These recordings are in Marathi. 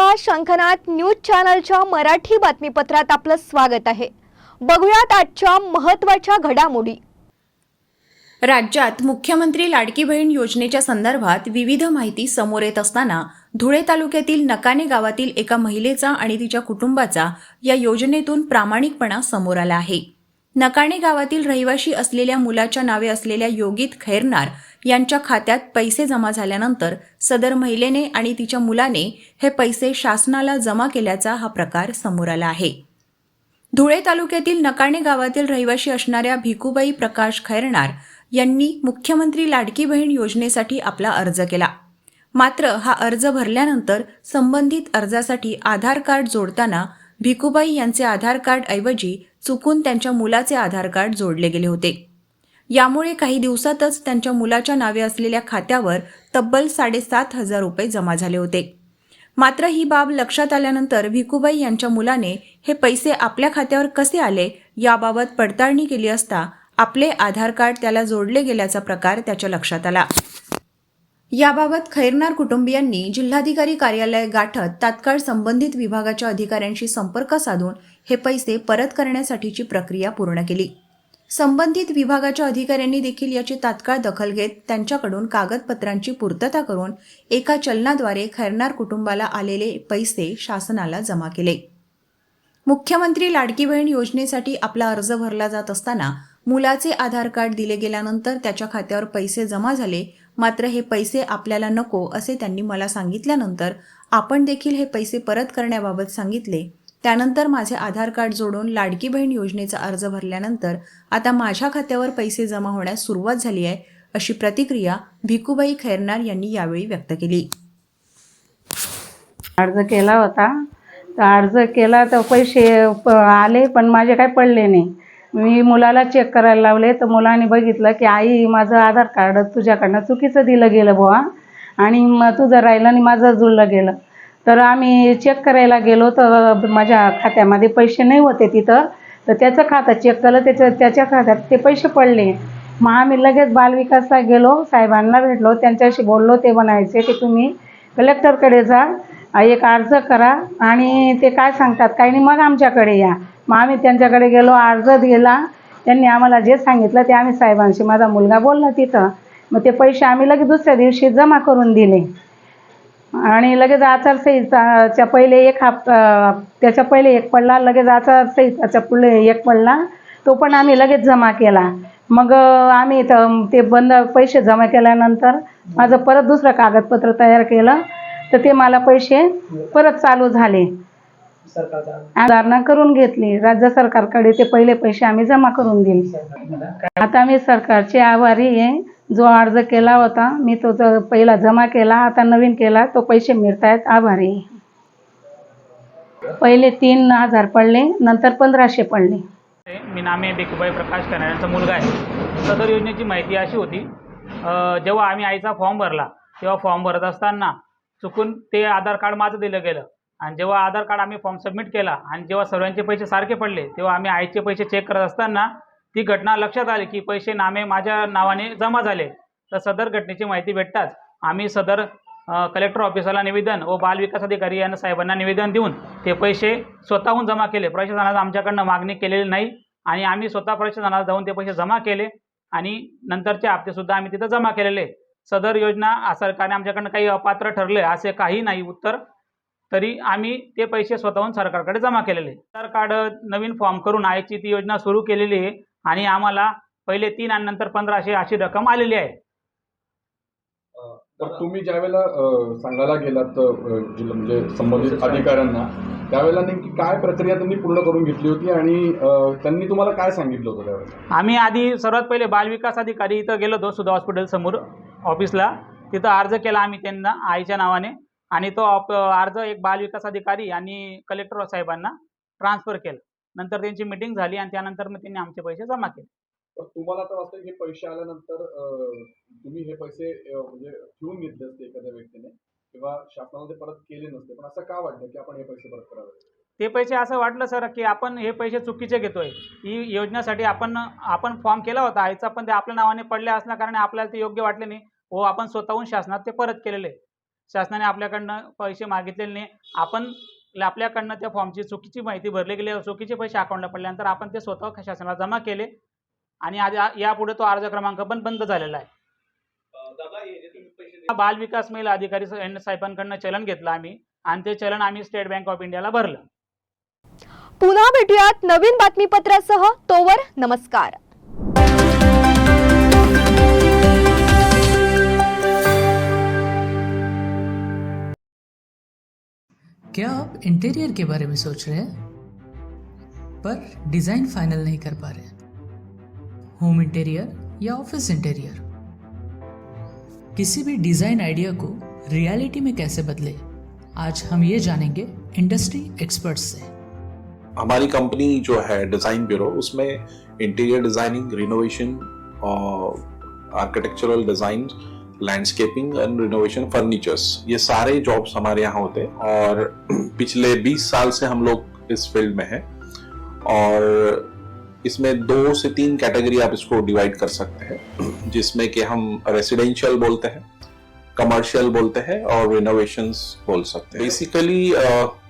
प्रकाश शंखनाथ न्यूज चॅनलच्या मराठी बातमीपत्रात आपलं स्वागत आहे। बघूयात आजच्या महत्त्वाच्या घडामोडी। राज्यात मुख्यमंत्री लाडकी बहीण योजनेच्या संदर्भात विविध माहिती समोर येत असताना धुळे तालुक्यातील नकाने गावातील एका महिलेचा आणि तिच्या कुटुंबाचा या योजनेतून प्रामाणिकपणा समोर आला आहे। नकाणे गावातील रहिवाशी असलेल्या मुलाच्या नावे असलेल्या योगित खैरनार यांच्या खात्यात पैसे जमा झाल्यानंतर सदर महिलेने आणि तिच्या मुलाने हे पैसे शासनाला जमा केल्याचा हा प्रकार समोर आला आहे। धुळे तालुक्यातील नकाणे गावातील रहिवाशी असणाऱ्या भिकूबाई प्रकाश खैरनार यांनी मुख्यमंत्री लाडकी बहीण योजनेसाठी आपला अर्ज केला। मात्र हा अर्ज भरल्यानंतर संबंधित अर्जासाठी आधार कार्ड जोडताना भिकूबाई यांचे आधार कार्ड ऐवजी चुकून त्यांच्या मुलाचे आधार कार्ड जोडले गेले होते। यामुळे काही दिवसातच त्यांच्या मुलाच्या नावे असलेल्या खात्यावर तब्बल 7,500 रुपये जमा झाले होते। मात्र ही बाब लक्षात आल्यानंतर भिकूबाई यांच्या मुलाने हे पैसे आपल्या खात्यावर कसे आले याबाबत पडताळणी केली असता आपले आधार कार्ड त्याला जोडले गेल्याचा प्रकार त्याच्या लक्षात आला। याबाबत खैरनार कुटुंबियांनी जिल्हाधिकारी कार्यालय गाठत तात्काळ संबंधित विभागाच्या अधिकाऱ्यांशी संपर्क साधून हे पैसे परत करण्यासाठीची प्रक्रिया पूर्ण केली। संबंधित विभागाच्या अधिकाऱ्यांनी देखील याची तात्काळ दखल घेत त्यांच्याकडून कागदपत्रांची पूर्तता करून एका चलनाद्वारे खैरनार कुटुंबाला आलेले पैसे शासनाला जमा केले। मुख्यमंत्री लाडकी बहीण योजनेसाठी आपला अर्ज भरला जात असताना मुलाचे आधार कार्ड दिले गेल्यानंतर त्याच्या खात्यावर पैसे जमा झाले। मात्र हे पैसे आपल्याला नको असे त्यांनी मला सांगितल्यानंतर आपण देखील हे पैसे परत करण्याबाबत सांगितले। त्यानंतर माझे आधार कार्ड जोडून लाडकी बहीण योजनेचा अर्ज भरल्यानंतर आता माझ्या खात्यावर पैसे जमा होण्यास सुरुवात झाली आहे, अशी प्रतिक्रिया भिकूबाई खैरनार यांनी यावेळी व्यक्त केली। अर्ज केला होता तर पैसे आले पण माझे काही पडले नाही। मी मुलाला चेक करायला लावले तर मुलाने बघितलं की आई माझं आधार कार्ड तुझ्याकडनं चुकीचं दिलं गेलं बुवा आणि मग तुझं राहिलं आणि माझं जुळलं गेलं। तर आम्ही चेक करायला गेलो तर माझ्या खात्यामध्ये पैसे नाही होते तिथं, तर त्याचं खातं चेक केलं त्याच्या खात्यात ते पैसे पडले। मग आम्ही लगेच बालविकासला गेलो, साहेबांना भेटलो, त्यांच्याशी बोललो। ते म्हणायचे की तुम्ही कलेक्टरकडे जा, एक अर्ज करा आणि ते काय सांगतात काही नाही मग आमच्याकडे या। मग आम्ही त्यांच्याकडे गेलो, अर्ज दिला, त्यांनी आम्हाला जे सांगितलं ते आम्ही साहेबांशी माझा मुलगा बोलला तिथं। मग ते पैसे आम्ही लगेच दुसऱ्या दिवशी जमा करून दिले आणि लगेच आचारसंहिताच्या पहिले त्याच्या पहिले एक पडला, लगेच आचारसंहिताच्या पुढे एक पडला, तो पण आम्ही लगेच जमा केला। मग आम्ही ते बंद पैसे जमा केल्यानंतर माझं परत दुसरं कागदपत्र तयार केलं तर ते मला पैसे परत चालू झाले। सुधारणा करून घेतली राज्य सरकारकडे, ते पहिले पैसे आम्ही जमा करून दिले। आता मी सरकारचे आभारी आहे। जो अर्ज केला होता मी तो पहिला जमा केला, आता नवीन केला, तो पैसे मिळतायत, आभारी आहे। पहिले 3,000 पडले, नंतर 1,500 पडले। मी नामे भिकूबाई प्रकाश खैरनार यांचा मुलगा आहे। सदर योजनेची माहिती अशी होती, जेव्हा आम्ही आईचा फॉर्म भरला तेव्हा फॉर्म भरत असताना चुकून ते आधार कार्ड माझं दिलं गेलं आणि जेव्हा आधार कार्ड आम्ही फॉर्म सबमिट केला आणि जेव्हा सर्वांचे पैसे सारखे पडले तेव्हा आम्ही आईचे पैसे चेक करत असताना ती घटना लक्षात आली की पैसे नामे माझ्या नावाने जमा झाले। तर सदर घटनेची माहिती भेटताच आम्ही सदर कलेक्टर ऑफिसला निवेदन व बालविकास अधिकारी यांना साहेबांना निवेदन देऊन ते पैसे स्वतःहून जमा केले। प्रशासनाला आमच्याकडनं मागणी केलेली नाही आणि आम्ही स्वतः प्रशासनाला जाऊन ते पैसे जमा केले आणि नंतरचे हप्तेसुद्धा आम्ही तिथं जमा केलेले। सदर योजना सरकारने आमच्याकडनं काही अपात्र ठरले असे काही नाही उत्तर, तरी आम्ही ते पैसे स्वतःहून सरकारकडे जमा केलेले। आधार कार्ड नवीन फॉर्म करून आईची ती योजना सुरू केलेली आहे आणि आम्हाला पहिले 3 आणि नंतर 1,500 अशी रक्कम आलेली आहे। तर तुम्ही ज्यावेळेला सांगायला गेलात म्हणजे संबंधित अधिकाऱ्यांना, त्यावेळेला नेमकी काय प्रक्रिया त्यांनी पूर्ण करून घेतली होती आणि त्यांनी तुम्हाला काय सांगितलं होतं त्यावेळेला? आम्ही आधी सर्वात पहिले बालविकास अधिकारी इथं गेलो होतो सुधा हॉस्पिटल समोर ऑफिसला, तिथं अर्ज केला आम्ही त्यांना आईच्या नावाने आणि तो अर्ज एक बालविकास अधिकारी आणि कलेक्टर साहेबांना ट्रान्सफर केला। नंतर त्यांची मीटिंग झाली आणि त्यानंतर मग त्यांनी आमचे पैसे जमा केले। तर तुम्हाला तर वाटतं हे पैसे आल्यानंतर तुम्ही हे पैसे म्हणजे ठेवून घेतले असते एखाद्या व्यक्तीने किंवा शासनाला ते परत केले नसते, पण असं का वाटलं की आपण हे पैसे परत करावे? ते पैसे असं वाटलं सर की आपण हे पैसे चुकीचे घेतोय। ही योजनेसाठी आपण फॉर्म केला होता आईचा, पण ते आपल्या नावाने पडले असल्या कारणे आपल्याला ते योग्य वाटले नाही व आपण स्वतःहून शासनात ते परत केलेले। शासनाने आपल्याकडनं पैसे मागितलेले नाही. आपण आपल्याकडनं त्या फॉर्मची चुकीची माहिती भरली गेली, चुकीचे पैसे अकाउंटला पडल्यानंतर आपण ते स्वतः शासनाला जमा केले आणि आज यापुढे तो अर्ज क्रमांक पण बंद झालेला आहे. बाल विकास महिला अधिकारी साहेबांकडनं चलन घेतलं आम्ही आणि ते चलन आम्ही स्टेट बँक ऑफ इंडियाला भरलं. पुन्हा भेटूयात नवीन बातमीपत्रासह. तोवर नमस्कार. क्या आप इंटीरियर के बारे में सोच रहे हैं पर डिज़ाइन फाइनल नहीं कर पा रहे? होम इंटीरियर या ऑफिस इंटीरियर, किसी भी डिज़ाइन आइडिया को रियलिटी में कैसे बदले, आज हम ये जानेंगे इंडस्ट्री एक्सपर्ट्स से। हमारी कंपनी जो है डिज़ाइन ब्यूरो, उसमें interior designing, renovation, architectural design, landscaping end renovation, furnitures, ये सारे जॉब्स हमारे यहाँ होते हैं और पिछले 20 साल से हम लोग इस फील्ड में हैं और इसमें 2 से 3 कैटेगरी आप इसको डिवाइड कर सकते हैं, जिसमें कि हम रेसिडेंशियल बोलते हैं, कमर्शियल बोलते हैं और रिनोवेशंस बोल सकते हैं। बेसिकली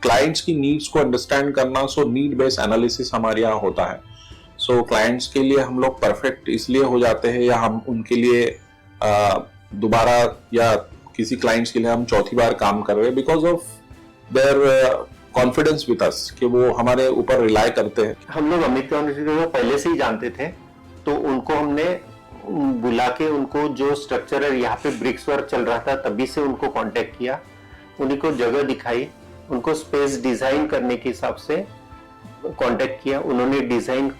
क्लाइंट्स की नीड्स को अंडरस्टैंड करना, सो नीड बेस्ड एनालिसिस हमारे यहाँ होता है। सो क्लाइंट्स के लिए हम लोग परफेक्ट इसलिए हो जाते हैं या हम उनके लिए दोबारा या किसी क्लाइंट्स के लिए हम चौथी बार काम कर रहे हैं because of their confidence with us, कि वो हमारे ऊपर रिलाई करते हैं। हम लोग अमित यूनिवर्सिटी को पहले से ही जानते थे, तो उनको हमने बुला के उनको जो स्ट्रक्चर है, यहाँ पे ब्रिक्स वर्क चल रहा था तभी से उनको कांटेक्ट किया, उन्हीं को जगह दिखाई, उनको स्पेस डिजाइन करने के हिसाब से कांटेक्ट किया, उन्होंने डिजाइन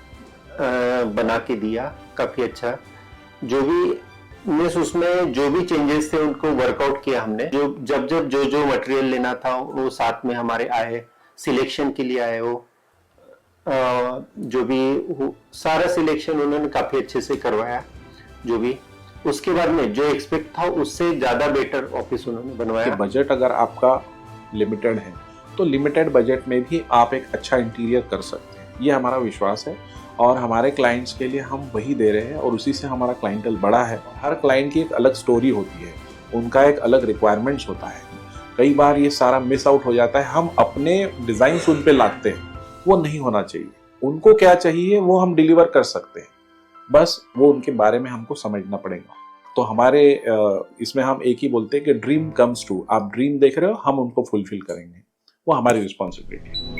बना के दिया काफी अच्छा। जो भी उसमें जो भी चेंजेस थे उनको वर्कआउट किया हमने। जब जो मटेरियल लेना था वो साथ में हमारे आए, सिलेक्शन के लिए आए, वो जो भी सारा सिलेक्शन उन्होंने काफी अच्छे से करवाया। जो भी उसके बाद में जो एक्सपेक्ट था उससे ज्यादा बेटर ऑफिस उन्होंने बनवाया। बजट अगर आपका लिमिटेड है तो लिमिटेड बजट में भी आप एक अच्छा इंटीरियर कर सकते हैं, ये हमारा विश्वास है और हमारे क्लाइंट्स के लिए हम वही दे रहे हैं और उसी से हमारा क्लाइंटल बड़ा है। हर क्लाइंट की एक अलग स्टोरी होती है, उनका एक अलग रिक्वायरमेंट्स होता है। कई बार ये सारा मिस आउट हो जाता है, हम अपने डिज़ाइन उन पे लाते हैं, वो नहीं होना चाहिए। उनको क्या चाहिए वो हम डिलीवर कर सकते हैं, बस वो उनके बारे में हमको समझना पड़ेगा। तो हमारे इसमें हम एक ही बोलते हैं कि ड्रीम कम्स ट्रू। आप ड्रीम देख रहे हो, हम उनको फुलफिल करेंगे, वो हमारी रिस्पॉन्सिबिलिटी है।